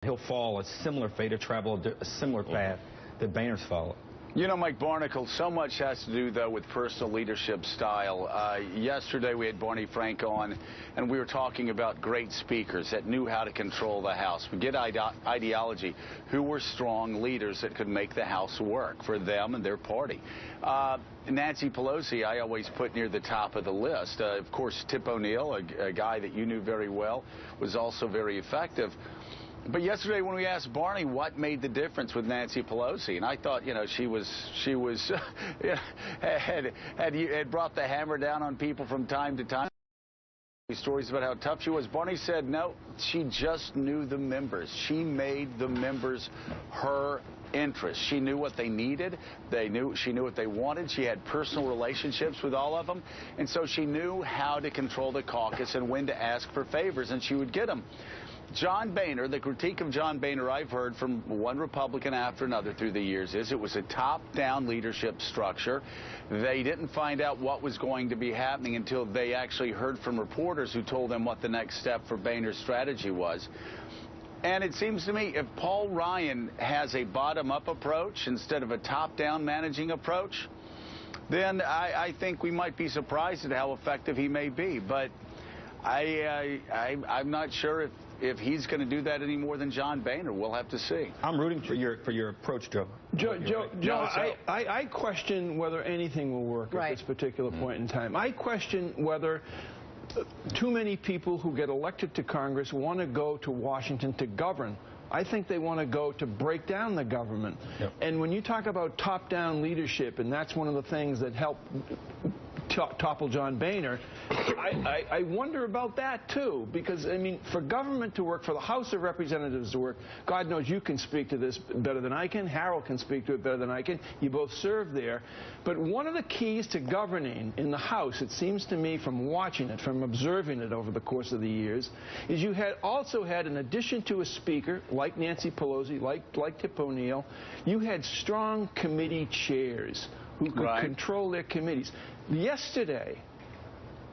He'll fall a similar fate or travel a similar path that Boehner's followed. You know, Mike Barnicle, so much has to do, though, with personal leadership style. Yesterday, we had Barney Frank on, and we were talking about great speakers that knew how to control the House. Forget ideology. Who were strong leaders that could make the House work for them and their party? Nancy Pelosi, I always put near the top of the list. Of course, Tip O'Neill, a guy that you knew very well, was also very effective. But yesterday when we asked Barney what made the difference with Nancy Pelosi, and I thought, you know, she had brought the hammer down on people from time to time. Stories about how tough she was. Barney said, no, she just knew the members. She made the members her interest. She knew what they needed. She knew what they wanted. She had personal relationships with all of them. And so she knew how to control the caucus and when to ask for favors, and she would get them. John Boehner, the critique of John Boehner I've heard from one Republican after another through the years is it was a top-down leadership structure. They didn't find out what was going to be happening until they actually heard from reporters who told them what the next step for Boehner's strategy was. And it seems to me if Paul Ryan has a bottom-up approach instead of a top-down managing approach, then I think we might be surprised at how effective he may be. But I'm not sure if he's going to do that any more than John Boehner. We'll have to see. I'm rooting for your approach, Joe. Joe, I question whether anything will work at this particular point in time. I question whether too many people who get elected to Congress want to go to Washington to govern. I think they want to go to break down the government. Yep. And when you talk about top-down leadership, and that's one of the things that helped topple John Boehner, I wonder about that, too, because, I mean, for government to work, for the House of Representatives to work, God knows you can speak to this better than I can. Harold can speak to it better than I can. You both serve there. But one of the keys to governing in the House, it seems to me from watching it, from observing it over the course of the years, is you also had, in addition to a speaker, like Nancy Pelosi, like Tip O'Neill, you had strong committee chairs who could control their committees. Yesterday,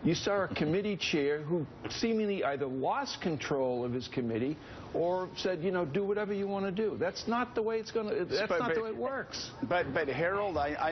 you saw a committee chair who seemingly either lost control of his committee or said, you know, do whatever you want to do. That's not the way it's going to. That's not the way it works. But Harold,